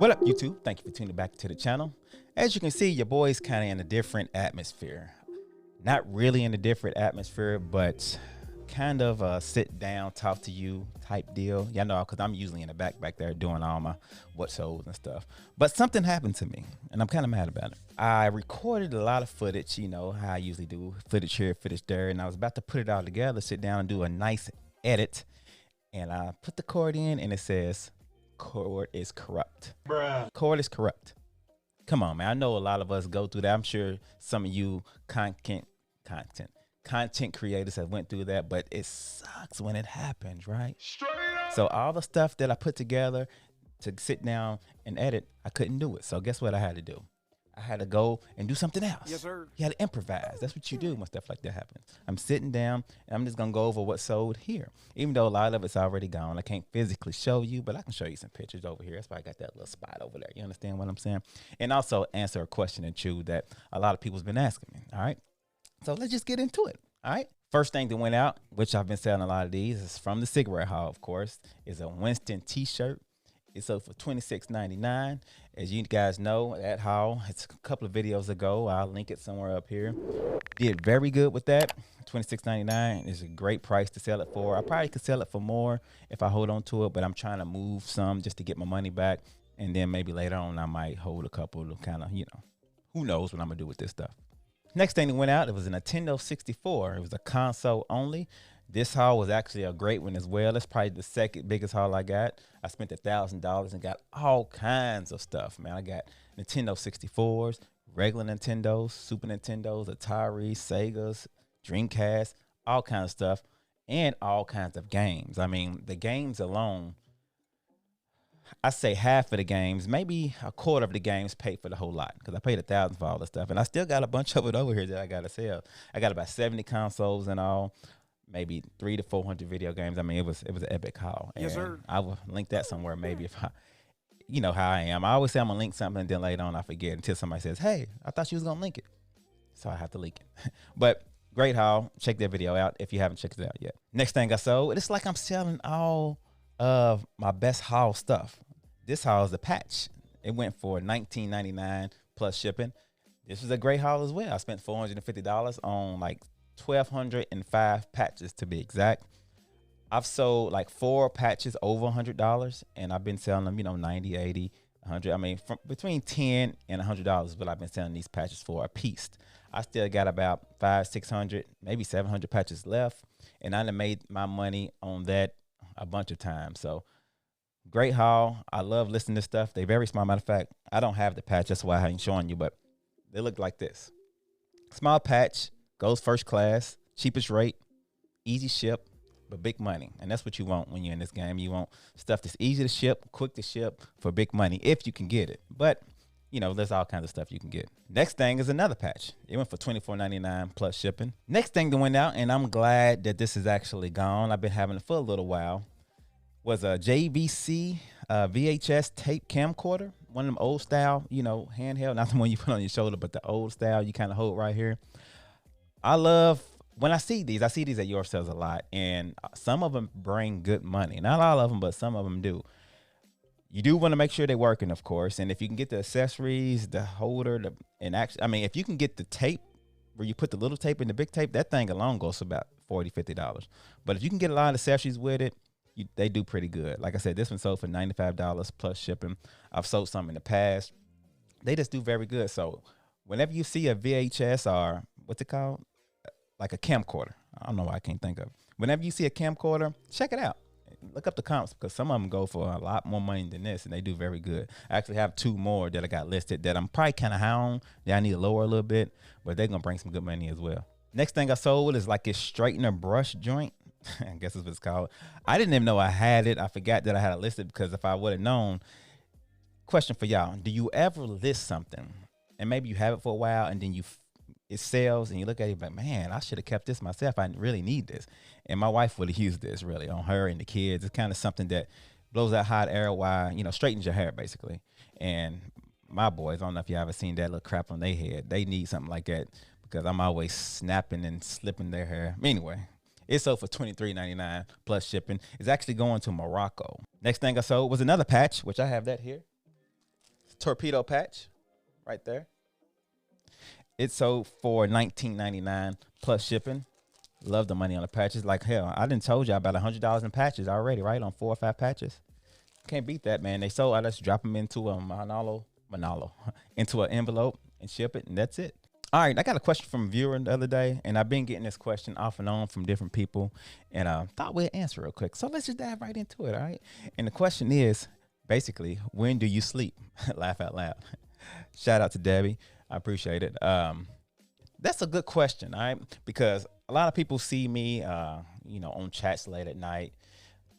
What up, YouTube? Thank you for tuning back to the channel. As you can see, your boy's kind of in a different atmosphere. Not really in a different atmosphere, but kind of a sit down, talk to you type deal. Y'all know, because I'm usually in the back there doing all my what's sold and stuff. But something happened to me, and I'm kind of mad about it. I recorded a lot of footage, you know, how I usually do, footage here, footage there, and I was about to put it all together, sit down and do a nice edit. And I put the cord in, and it says, cord is corrupt. Bruh. Cord is corrupt. Come on, man. I know a lot of us go through that. I'm sure some of you content creators have went through that, but it sucks when it happens, right? So all the stuff that I put together to sit down and edit, I couldn't do it. So guess what I had to do? I had to go and do something else. Yes, sir. You had to improvise. That's what you do when stuff like that happens. I'm sitting down and I'm just gonna go over what's sold here. Even though a lot of it's already gone, I can't physically show you, but I can show you some pictures over here. That's why I got that little spot over there. You understand what I'm saying? And also answer a question and two that a lot of people's been asking me. All right. So let's just get into it. All right. First thing that went out, which I've been selling a lot of these, is from the cigarette haul, of course, is a Winston t-shirt. It's sold for $26.99. As you guys know, that haul, it's a couple of videos ago. I'll link it somewhere up here. Did very good with that. $26.99 is a great price to sell it for. I probably could sell it for more if I hold on to it, but I'm trying to move some just to get my money back. And then maybe later on, I might hold a couple to kind of, you know, who knows what I'm going to do with this stuff. Next thing that went out, it was a Nintendo 64. It was a console only. This haul was actually a great one as well. It's probably the second biggest haul I got. I spent $1,000 and got all kinds of stuff, man. I got Nintendo 64s, regular Nintendos, Super Nintendos, Atari, Segas, Dreamcast, all kinds of stuff, and all kinds of games. I mean, the games alone, I say half of the games, maybe a quarter of the games paid for the whole lot, because I paid $1,000 for all the stuff, and I still got a bunch of it over here that I got to sell. I got about 70 consoles and all. Maybe 300 to 400 video games. I mean, it was an epic haul. Yes, sir. I will link that somewhere maybe if I, you know how I am. I always say I'm gonna link something and then later on I forget until somebody says, hey, I thought you was gonna link it. So I have to link it. But great haul. Check that video out if you haven't checked it out yet. Next thing I sold, it's like I'm selling all of my best haul stuff. This haul is a patch. It went for $19.99 plus shipping. This was a great haul as well. I spent $450 on like 1,205 patches to be exact. I've sold like 4 patches over $100, and I've been selling them, you know, 90, 80, 100. I mean, from between $10 and $100, but I've been selling these patches for a piece. I still got about 500, 600, maybe 700 patches left, and I done made my money on that a bunch of times. So great haul. I love listening to stuff. They're very small. Matter of fact, I don't have the patch. That's why I ain't showing you, but they look like this. Small patch. Goes first class, cheapest rate, easy ship, but big money. And that's what you want when you're in this game. You want stuff that's easy to ship, quick to ship for big money if you can get it. But, you know, there's all kinds of stuff you can get. Next thing is another patch. It went for $24.99 plus shipping. Next thing that went out, and I'm glad that this is actually gone. I've been having it for a little while, was a JVC VHS tape camcorder. One of them old style, you know, handheld. Not the one you put on your shoulder, but the old style you kind of hold right here. I love when I see these at your sales a lot, and some of them bring good money. Not all of them, but some of them do. You do want to make sure they're working, of course. And if you can get the accessories, the holder, I mean, if you can get the tape where you put the little tape and the big tape, that thing alone goes for about $40, $50. But if you can get a lot of accessories with it, they do pretty good. Like I said, this one sold for $95 plus shipping. I've sold some in the past. They just do very good. So whenever you see a VHS or what's it called? Like a camcorder. I don't know why I can't think of it. Whenever you see a camcorder, check it out. Look up the comps, because some of them go for a lot more money than this, and they do very good. I actually have 2 more that I got listed that I'm probably kind of high on, that I need to lower a little bit, but they're going to bring some good money as well. Next thing I sold is like a straightener brush joint. I guess that's what it's called. I didn't even know I had it. I forgot that I had it listed, because if I would have known. Question for y'all. Do you ever list something, and maybe you have it for a while, and then it sells and you look at it like, man, I should have kept this myself. I really need this. And my wife would have used this really on her and the kids. It's kind of something that blows out hot air while, you know, straightens your hair basically. And my boys, I don't know if you ever seen that little crap on their head. They need something like that, because I'm always snapping and slipping their hair. Anyway, it's sold for $23.99 plus shipping. It's actually going to Morocco. Next thing I sold was another patch, which I have that here. torpedo patch right there. It sold for $19.99 plus shipping. Love the money on the patches. Like hell, I done told y'all about $100 in patches already, right? On 4 or 5 patches. Can't beat that, man. They sold. I just drop them into a Manolo, into an envelope and ship it, and that's it. All right, I got a question from a viewer the other day, and I've been getting this question off and on from different people, and thought we'd answer real quick. So let's just dive right into it, all right? And the question is, basically, when do you sleep? Laugh out loud. Shout out to Debbie. I appreciate it. That's a good question, all right? Because a lot of people see me, on chats late at night.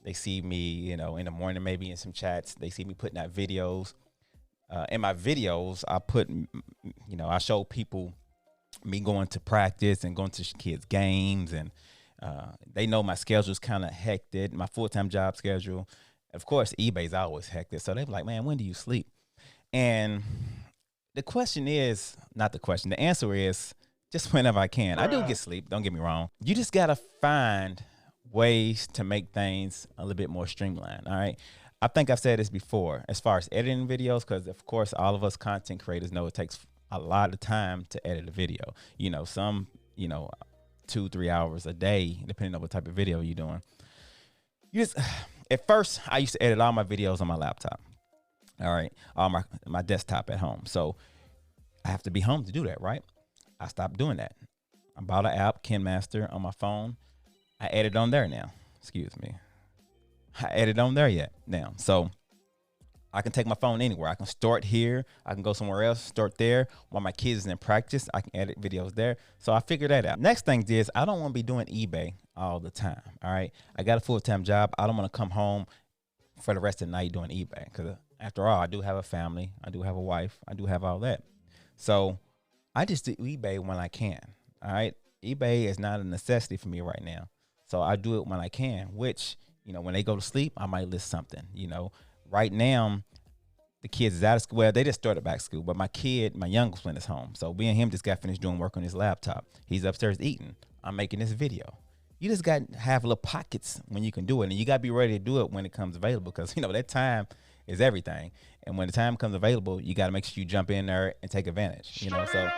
They see me, in the morning, maybe in some chats. They see me putting out videos. In my videos, I put, I show people me going to practice and going to kids' games. And they know my schedule's kind of hectic, my full-time job schedule. Of course, eBay's always hectic. So they're like, man, when do you sleep? And the answer is just whenever I can. I do get sleep, don't get me wrong. You just got to find ways to make things a little bit more streamlined, all right? I think I've said this before as far as editing videos, because of course all of us content creators know it takes a lot of time to edit a video. Some 2-3 hours a day, depending on what type of video you're doing. At first I used to edit all my videos on my laptop, all right, on my desktop at home. So I have to be home to do that, right? I stopped doing that. I bought an app, KenMaster, on my phone. I edit on there now. Excuse me. I edit on there now. So I can take my phone anywhere. I can start here. I can go somewhere else, start there. While my kids is in practice, I can edit videos there. So I figured that out. Next thing is I don't want to be doing eBay all the time. All right. I got a full-time job. I don't want to come home for the rest of the night doing eBay. Because after all, I do have a family. I do have a wife. I do have all that. So I just do eBay when I can. All right. eBay is not a necessity for me right now. So I do it when I can, which, when they go to sleep, I might list something. Right now, the kids is out of school. Well, they just started back to school, but my youngest one is home. So me and him just got finished doing work on his laptop. He's upstairs eating. I'm making this video. You just got to have little pockets when you can do it. And you got to be ready to do it when it comes available, because, that time is everything. And when the time comes available, you got to make sure you jump in there and take advantage, So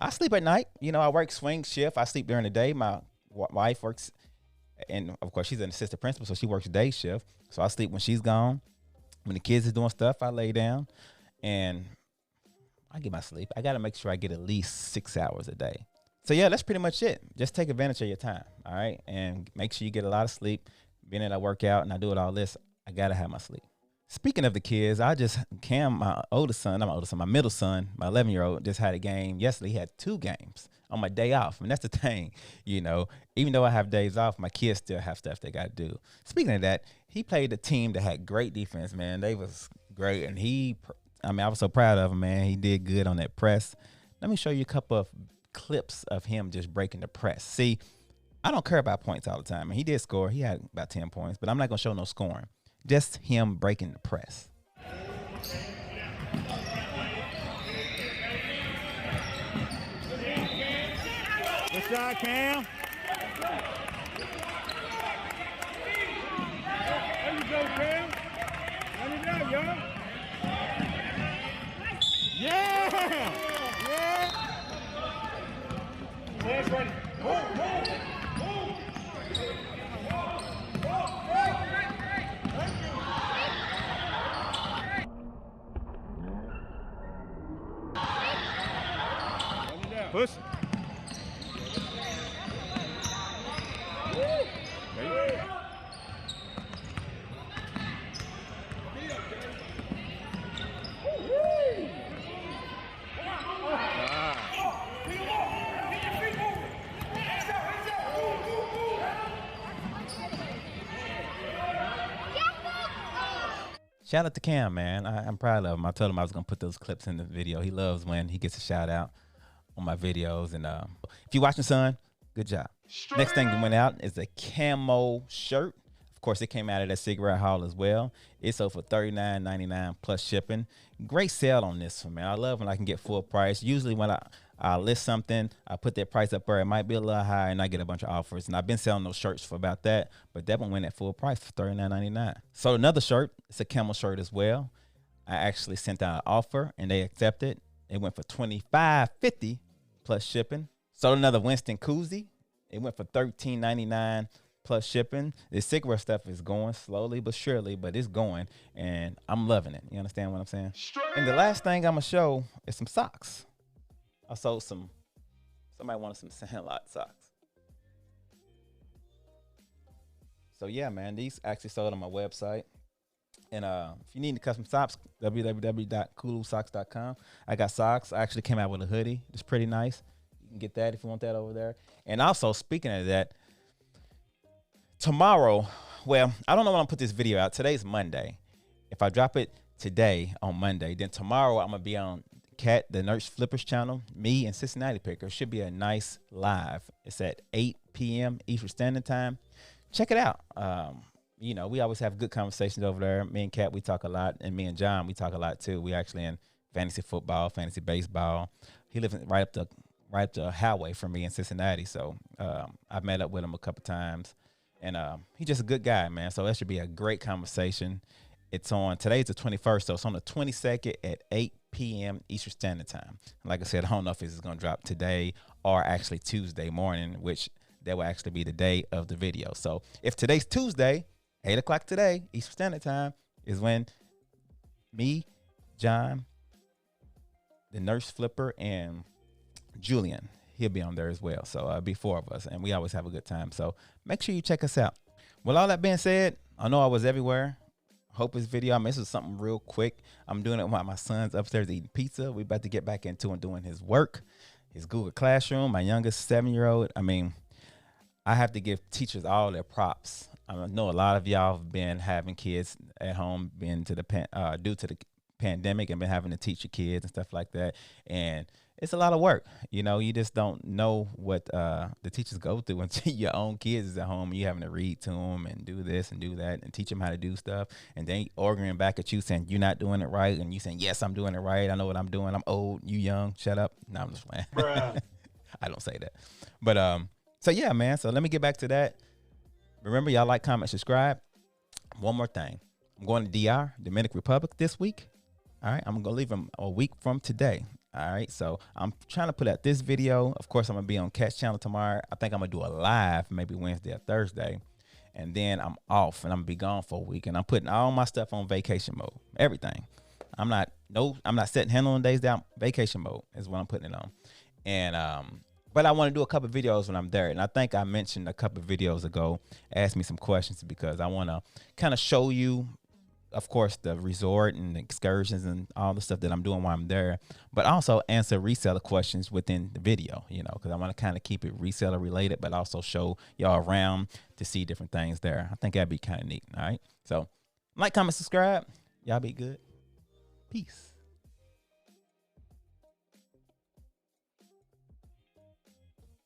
I sleep at night. I work swing shift. I sleep during the day. My wife works. And of course, she's an assistant principal, so she works day shift. So I sleep when she's gone. When the kids are doing stuff, I lay down and I get my sleep. I got to make sure I get at least 6 hours a day. So yeah, that's pretty much it. Just take advantage of your time, all right? And make sure you get a lot of sleep. Being that I work out and I do all this, I got to have my sleep. Speaking of the kids, my middle son, my 11-year-old, just had a game yesterday. He had 2 games on my day off. And that's the thing, even though I have days off, my kids still have stuff they got to do. Speaking of that, he played a team that had great defense, man. They was great. And I was so proud of him, man. He did good on that press. Let me show you a couple of clips of him just breaking the press. See, I don't care about points all the time. And he did score. He had about 10 points, but I'm not going to show no scoring. Just him breaking the press. Good shot, Cam. There you go, Cam. Run it out, y'all. Yeah! Yeah! Hands ready. Push. Shout out to Cam, man. I'm proud of him. I told him I was going to put those clips in the video. He loves when he gets a shout out on my videos. And if you're watching, son, good job. Next thing that went out is a camo shirt. Of course, it came out of that cigarette haul as well. It's sold for $39.99 plus shipping. Great sale on this one, man. I love when I can get full price. Usually when I list something, I put that price up there. It might be a little high, and I get a bunch of offers. And I've been selling those shirts for about that, but that one went at full price for $39.99. So another shirt, it's a camel shirt as well. I actually sent out an offer and they accepted. It went for $25.50 plus shipping. Sold another Winston koozie. It went for $13.99 plus shipping. The cigarette stuff is going slowly but surely, but it's going, and I'm loving it. You understand what I'm saying? And the last thing I'm gonna show is some socks. I sold some. Somebody wanted some Sandlot socks. So yeah, man, these actually sold on my website. And if you need custom socks, www.kulusocks.com. I got socks. I actually came out with a hoodie. It's pretty nice. You can get that if you want that over there. And also, speaking of that, tomorrow, well, I don't know when I'm gonna put this video out. Today's Monday. If I drop it today on Monday, then tomorrow I'm gonna be on Cat, the Nurse Flippers channel. Me and Cincinnati Picker. Should be a nice live. It's at 8 p.m. Eastern Standard Time. Check it out. You know, we always have good conversations over there. Me and Cat, we talk a lot, and me and John, we talk a lot too. We actually in fantasy football, fantasy baseball. He lives right up the highway from me in Cincinnati, so I've met up with him a couple times, and he's just a good guy, man. So that should be a great conversation. It's on today's the 21st, so it's on the 22nd at 8 p.m. Eastern Standard Time. Like I said, I don't know if it's going to drop today or actually Tuesday morning, which that will actually be the day of the video. So if today's Tuesday, 8 o'clock today, Eastern Standard Time, is when me, John, the Nurse Flipper, and Julian, he'll be on there as well. So it'll be 4 of us, and we always have a good time. So make sure you check us out. With all that being said, I know I was everywhere. Hope this video, this is something real quick. I'm doing it while my son's upstairs eating pizza. We're about to get back into and doing his work, his Google Classroom. My youngest 7-year-old, I mean, I have to give teachers all their props. I know a lot of y'all have been having kids at home, been to the due to the pandemic, and been having to teach your kids and stuff like that. And it's a lot of work. You know, you just don't know what the teachers go through until your own kids is at home and you having to read to them and do this and do that and teach them how to do stuff. And then arguing back at you saying you're not doing it right, and you saying, yes, I'm doing it right. I know what I'm doing. I'm old. You young. Shut up. No, I'm just playing. I don't say that. But so yeah, man. So let me get back to that. Remember, y'all like, comment, subscribe. One more thing. I'm going to DR, Dominican Republic, this week. All right. I'm going to leave them a week from today. All right. So I'm trying to put out this video. Of course, I'm going to be on Cat's channel tomorrow. I think I'm going to do a live maybe Wednesday or Thursday. And then I'm off and I'm going to be gone for a week. And I'm putting all my stuff on vacation mode. Everything. I'm not setting handling days down. Vacation mode is what I'm putting it on. And, but I want to do a couple of videos when I'm there. And I think I mentioned a couple of videos ago, ask me some questions because I want to kind of show you, of course, the resort and the excursions and all the stuff that I'm doing while I'm there, but also answer reseller questions within the video, you know, because I want to kind of keep it reseller related, but also show y'all around to see different things there. I think that'd be kind of neat. All right. So like, comment, subscribe. Y'all be good. Peace.